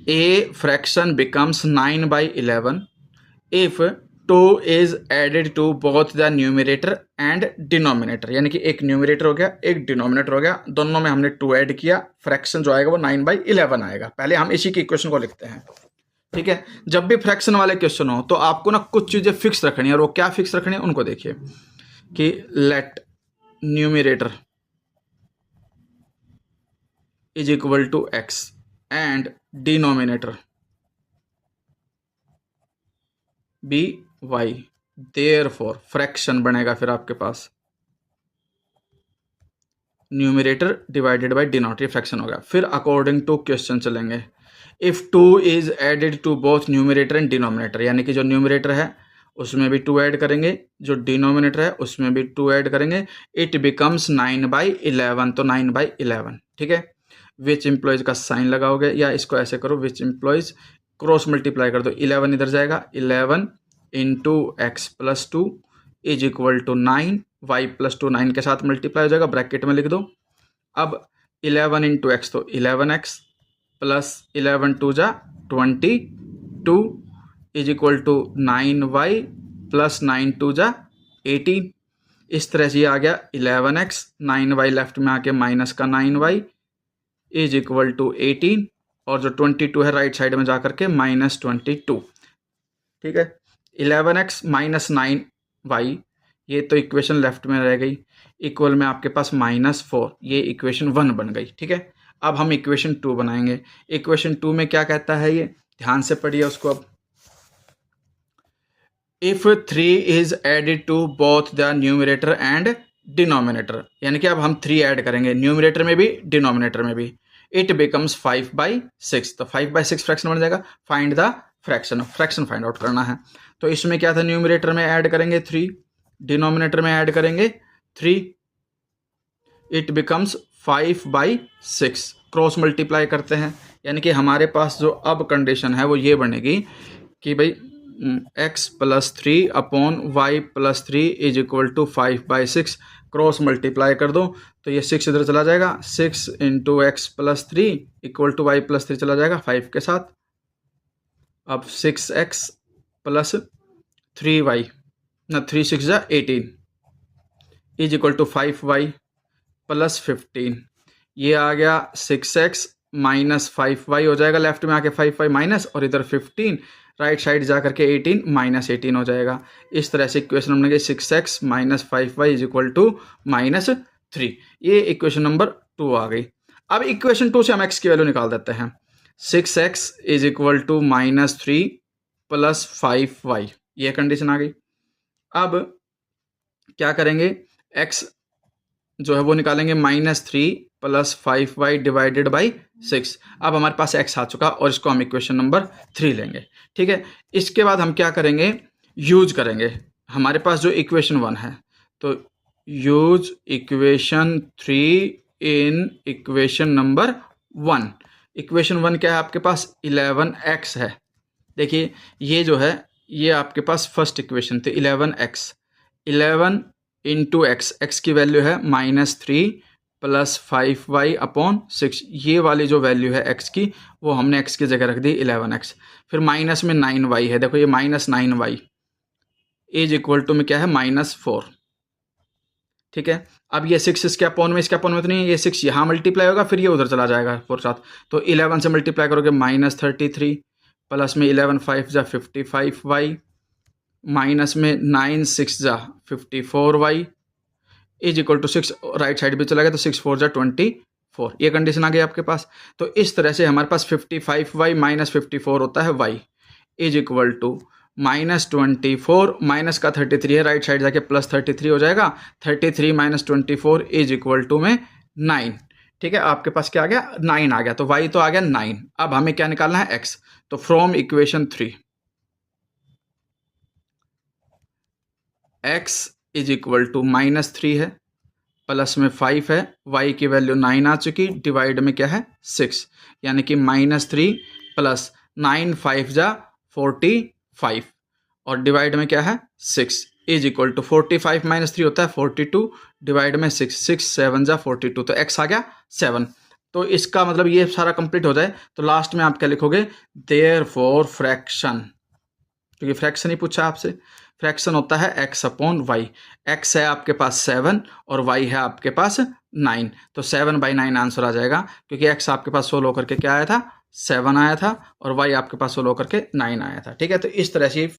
A fraction becomes 9/11 if 2 is added to both the numerator and denominator। यानी कि एक numerator हो गया, एक डिनोमिनेटर हो गया, दोनों में हमने 2 ऐड किया, फ्रैक्शन जो आएगा वो 9/11 आएगा। पहले हम इसी की इक्वेशन को लिखते हैं, ठीक है। जब भी फ्रैक्शन वाले क्वेश्चन हो तो आपको ना कुछ चीजें फिक्स रखनी है, और वो क्या फिक्स रखनी है उनको देखिए कि let numerator is equal to x and denominator be y, therefore fraction बनेगा फिर आपके पास numerator divided by denominator, fraction होगा। फिर अकॉर्डिंग टू क्वेश्चन चलेंगे। If 2 is added to both numerator and denominator, यानी कि जो न्यूमरेटर है उसमें भी 2 ऐड करेंगे, जो डिनोमिनेटर है उसमें भी 2 ऐड करेंगे, इट बिकम्स 9/11, तो 9/11, ठीक है। विच एम्प्लॉयज का साइन लगाओगे, या इसको ऐसे करो, विच एम्प्लॉयज क्रॉस मल्टीप्लाई कर दो, 11 इधर जाएगा, 11 into x plus 2 is equal to 9, y plus 2 9 के साथ मल्टीप्लाई हो जाएगा, ब्रैकेट में लिख दो। अब 11 इंटू एक्स तो 11x प्लस 11 2 जा 22 is equal to 9y plus 9 2 जा 18। इस तरह से ये आ गया 11x, 9y लेफ्ट में आके माइनस का 9y इज इक्वल टू 18, और जो 22 है राइट साइड में जाकर के -22, ठीक है। 11x माइनस 9y, ये तो इक्वेशन लेफ्ट में रह गई, इक्वल में आपके पास -4, ये इक्वेशन 1 बन गई, ठीक है। अब हम इक्वेशन 2 बनाएंगे। इक्वेशन 2 में क्या कहता है, ये ध्यान से पढ़िए उसको। अब if 3 is added to both the numerator and denominator, यानी कि अब हम 3 ऐड करेंगे न्यूमरेटर में भी डिनोमिनेटर में भी, इट बिकम्स 5/6, तो 5/6 फ्रैक्शन बन जाएगा। Find the fraction, fraction find out करना है। तो इसमें क्या था, न्यूमरेटर में ऐड करेंगे 3, डिनोमिनेटर में ऐड करेंगे 3, इट बिकम्स 5/6। क्रॉस मल्टीप्लाई करते हैं, यानी कि हमारे पास जो अब कंडीशन है वो ये बनेगी कि भाई x plus 3 upon y plus 3 is equal to 5/6। Cross multiply कर दो तो ये 6 इधर चला जाएगा, 6 into x plus 3 equal to y plus 3 चला जाएगा 5 के साथ। अब 6x प्लस 3y ना 3 6 जा 18 is equal to 5y plus 15। ये आ गया 6x माइनस 5y हो जाएगा, लेफ्ट में आके 5y माइनस, और इधर 15 राइट साइड जा करके 18 -18 हो जाएगा। इस तरह से इक्वेशन हमने की 6x minus 5y is equal to -3। ये इक्वेशन नंबर 2 आ गई। अब इक्वेशन 2 से हम x की वैल्यू निकाल देते हैं। 6x is equal to -3 plus 5y, ये कंडीशन आ गई। अब क्या करेंगे, x जो है वो निकालेंगे -3 प्लस 5y डिवाइडेड बाई 6। अब हमारे पास x आ चुका और इसको हम इक्वेशन नंबर 3 लेंगे, ठीक है। इसके बाद हम क्या करेंगे, यूज करेंगे हमारे पास जो इक्वेशन 1 है, तो use equation 3 in equation number 1। Equation 1 क्या है आपके पास, 11x है। देखिए ये जो है ये आपके पास फर्स्ट इक्वेशन थी 11x, 11 इंटू एक्स की वैल्यू है -3 प्लस 5y अपॉन 6। ये वाली जो वैल्यू है x की वो हमने x की जगह रख दी 11x। फिर माइनस में 9y है, देखो ये -9y इज इक्वल टू में क्या है -4, ठीक है। अब ये 6 इसके अपॉन में, इसके अपॉन में तो नहीं, ये 6 यहाँ मल्टीप्लाई होगा, फिर ये उधर चला जाएगा 4 साथ, तो 11 से मल्टीप्लाई करोगे -33 प्लस में 11 5 जा 55y माइनस में 9 6 जा 54y is equal to 6, right side भी चला गया तो 6 4 जा 24, ये कंडीशन आ गई आपके पास। तो इस तरह से हमारे पास 55y माइनस 54 होता है y is equal to -24 minus का 33 है, राइट साइड जाके प्लस 33 हो जाएगा, 33 माइनस 24 इज इक्वल टू में 9, ठीक है। आपके पास क्या आ गया, 9 आ गया, तो y तो आ गया 9। अब हमें क्या निकालना है, x। तो from equation 3 x is equal to -3 है, प्लस में 5 है, y की वैल्यू 9 आ चुकी, डिवाइड में क्या है 6, यानी कि -3 प्लस 9 5 जा 45 और डिवाइड में क्या है 6 इज इक्वल टू 45 -3 होता है 42, डिवाइड में 6 6 7 जा 42, तो x आ गया 7। तो इसका मतलब ये सारा कंप्लीट हो जाए तो लास्ट में आप क्या लिखोगे, देयरफॉर फ्रैक्शन, क्योंकि फ्रैक्शन ही पूछा आपसे। फ्रैक्शन होता है x अपॉन वाई। x है आपके पास 7 और y है आपके पास 9, तो 7/9 आंसर आ जाएगा, क्योंकि x आपके पास सोल्व होकर के क्या आया था, 7 आया था और y आपके पास सोल्व होकर के 9 आया था। ठीक है, तो इस तरह से